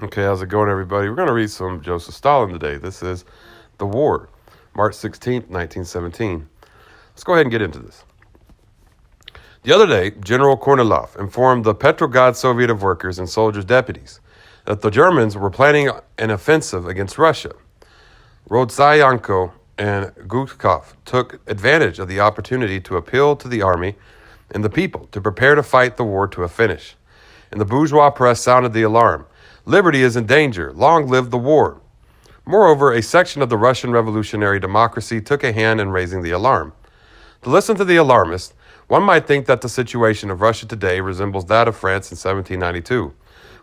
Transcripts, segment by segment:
Okay, how's it going, everybody? We're going to read some Josef Stalin today. This is The War, March 16th, 1917. Let's go ahead and get into this. The other day, General Kornilov informed the Petrograd Soviet of Workers and Soldiers' deputies that the Germans were planning an offensive against Russia. Rodzayanko and Gudkov took advantage of the opportunity to appeal to the army and the people to prepare to fight the war to a finish. And the bourgeois press sounded the alarm. Liberty is in danger. Long live the war. Moreover, a section of the Russian revolutionary democracy took a hand in raising the alarm. To listen to the alarmists, one might think that the situation of Russia today resembles that of France in 1792,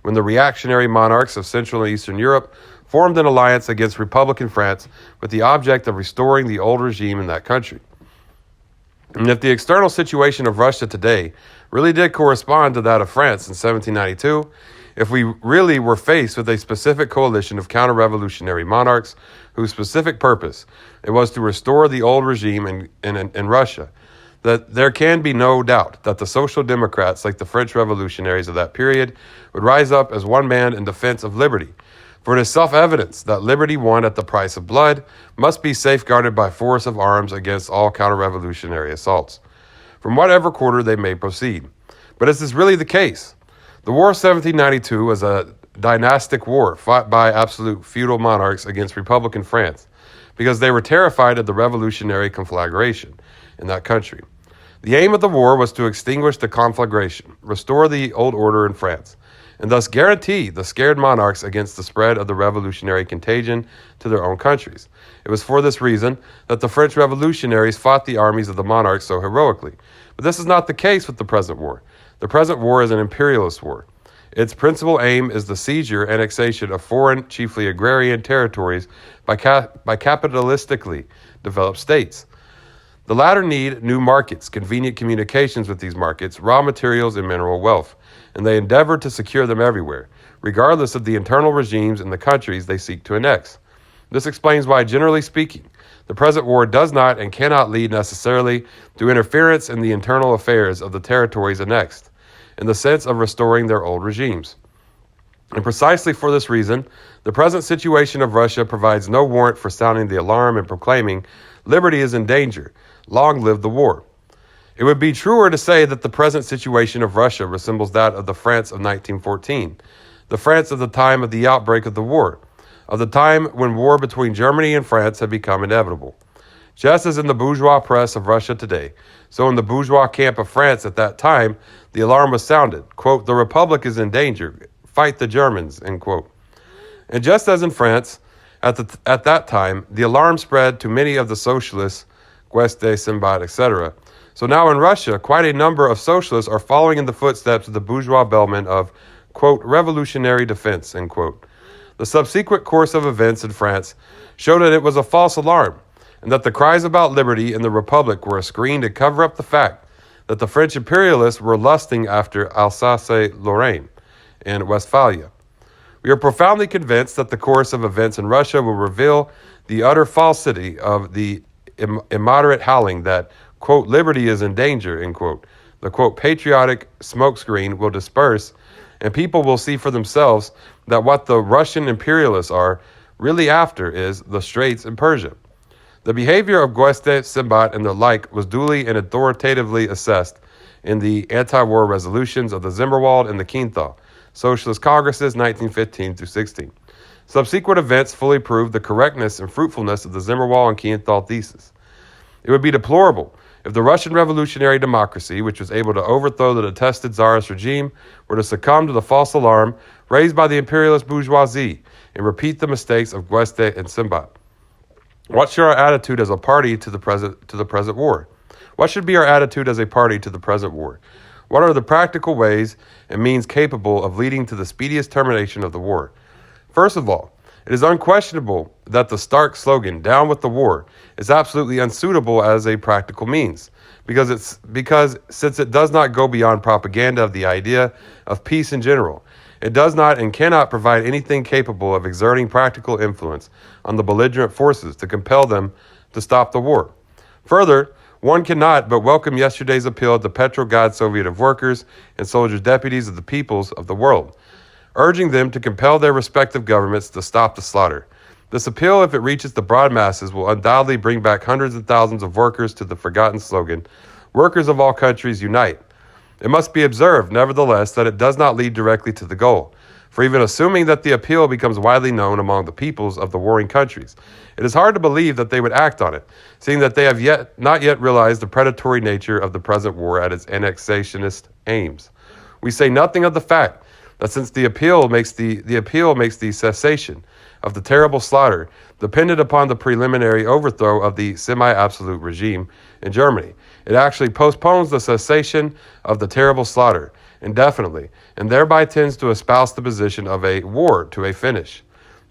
when the reactionary monarchs of Central and Eastern Europe formed an alliance against Republican France with the object of restoring the old regime in that country. And if the external situation of Russia today really did correspond to that of France in 1792, if we really were faced with a specific coalition of counter-revolutionary monarchs whose specific purpose it was to restore the old regime in Russia, that there can be no doubt that the social democrats, like the French revolutionaries of that period, would rise up as one man in defense of liberty. For it is self-evident that liberty won at the price of blood must be safeguarded by force of arms against all counter-revolutionary assaults, from whatever quarter they may proceed. But is this really the case? The War of 1792 was a dynastic war fought by absolute feudal monarchs against Republican France because they were terrified of the revolutionary conflagration in that country. The aim of the war was to extinguish the conflagration, restore the old order in France, and thus guarantee the scared monarchs against the spread of the revolutionary contagion to their own countries. It was for this reason that the French revolutionaries fought the armies of the monarchs so heroically. But this is not the case with the present war. The present war is an imperialist war. Its principal aim is the seizure and annexation of foreign, chiefly agrarian territories by capitalistically developed states. The latter need new markets, convenient communications with these markets, raw materials, and mineral wealth, and they endeavor to secure them everywhere, regardless of the internal regimes in the countries they seek to annex. This explains why, generally speaking, the present war does not and cannot lead necessarily to interference in the internal affairs of the territories annexed, in the sense of restoring their old regimes. And precisely for this reason, the present situation of Russia provides no warrant for sounding the alarm and proclaiming, "Liberty is in danger. Long live the war." It would be truer to say that the present situation of Russia resembles that of the France of 1914, the France of the time of the outbreak of the war, of the time when war between Germany and France had become inevitable. Just as in the bourgeois press of Russia today, so in the bourgeois camp of France at that time, the alarm was sounded, quote, "The Republic is in danger. Fight the Germans," end quote. And just as in France, at that time, the alarm spread to many of the socialists, Gueste, Simbat, etc. So now in Russia, quite a number of socialists are following in the footsteps of the bourgeois bellman of, quote, "revolutionary defense," end quote. The subsequent course of events in France showed that it was a false alarm, and that the cries about liberty in the Republic were a screen to cover up the fact that the French imperialists were lusting after Alsace-Lorraine and Westphalia. We are profoundly convinced that the course of events in Russia will reveal the utter falsity of the immoderate howling that, quote, "liberty is in danger," end quote. The, quote, "patriotic smokescreen will disperse, and people will see for themselves that what the Russian imperialists are really after is the Straits in Persia." The behavior of Gueste, Simbat, and the like was duly and authoritatively assessed in the anti-war resolutions of the Zimmerwald and the Kienthal Socialist Congresses 1915 through 16. Subsequent events fully proved the correctness and fruitfulness of the Zimmerwald and Kienthal thesis. It would be deplorable if the Russian revolutionary democracy, which was able to overthrow the detested Tsarist regime, were to succumb to the false alarm raised by the imperialist bourgeoisie and repeat the mistakes of Gueste and Simbat. What should our attitude as a party to the present war? What should be our attitude as a party to the present war? What are the practical ways and means capable of leading to the speediest termination of the war? First of all, it is unquestionable that the stark slogan, "Down with the war," is absolutely unsuitable as a practical means, because since it does not go beyond propaganda of the idea of peace in general, it does not and cannot provide anything capable of exerting practical influence on the belligerent forces to compel them to stop the war. Further, one cannot but welcome yesterday's appeal to the Petrograd Soviet of Workers and Soldiers' Deputies of the peoples of the world, urging them to compel their respective governments to stop the slaughter. This appeal, if it reaches the broad masses, will undoubtedly bring back hundreds of thousands of workers to the forgotten slogan, "Workers of all countries, unite." It must be observed, nevertheless, that it does not lead directly to the goal. For even assuming that the appeal becomes widely known among the peoples of the warring countries, it is hard to believe that they would act on it, seeing that they have not yet realized the predatory nature of the present war at its annexationist aims. We say nothing of the fact that since the appeal makes the cessation of the terrible slaughter dependent upon the preliminary overthrow of the semi-absolute regime in Germany, it actually postpones the cessation of the terrible slaughter indefinitely, and thereby tends to espouse the position of a war to a finish.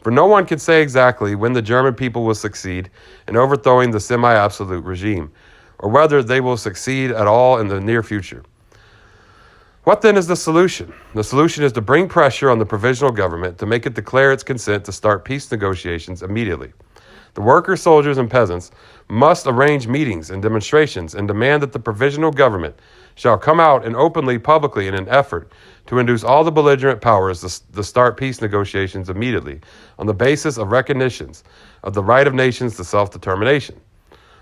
For no one can say exactly when the German people will succeed in overthrowing the semi-absolute regime, or whether they will succeed at all in the near future. What then is the solution? The solution is to bring pressure on the provisional government to make it declare its consent to start peace negotiations immediately. The workers, soldiers, and peasants must arrange meetings and demonstrations and demand that the provisional government shall come out and openly, publicly, in an effort to induce all the belligerent powers to start peace negotiations immediately on the basis of recognitions of the right of nations to self-determination.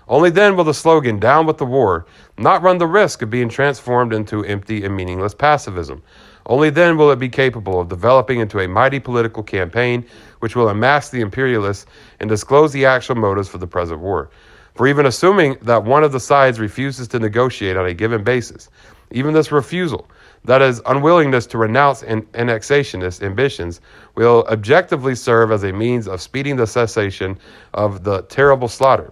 Only then will the slogan, "Down with the war," not run the risk of being transformed into empty and meaningless pacifism. Only then will it be capable of developing into a mighty political campaign which will unmask the imperialists and disclose the actual motives for the present war. For even assuming that one of the sides refuses to negotiate on a given basis, even this refusal, that is, unwillingness to renounce annexationist ambitions, will objectively serve as a means of speeding the cessation of the terrible slaughter.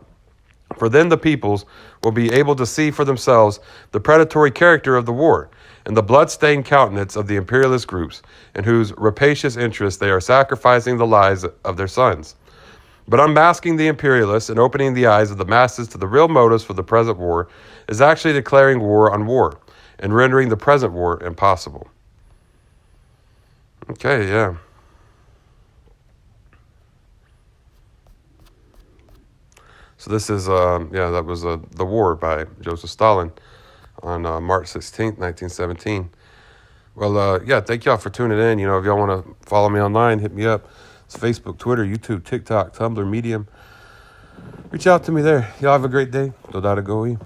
For then the peoples will be able to see for themselves the predatory character of the war and the blood-stained countenance of the imperialist groups in whose rapacious interests they are sacrificing the lives of their sons. But unmasking the imperialists and opening the eyes of the masses to the real motives for the present war is actually declaring war on war and rendering the present war impossible. Okay, yeah. So this is, that was The War by Joseph Stalin on March 16th, 1917. Well, thank y'all for tuning in. If y'all want to follow me online, hit me up. It's Facebook, Twitter, YouTube, TikTok, Tumblr, Medium. Reach out to me there. Y'all have a great day. Dodada Goi.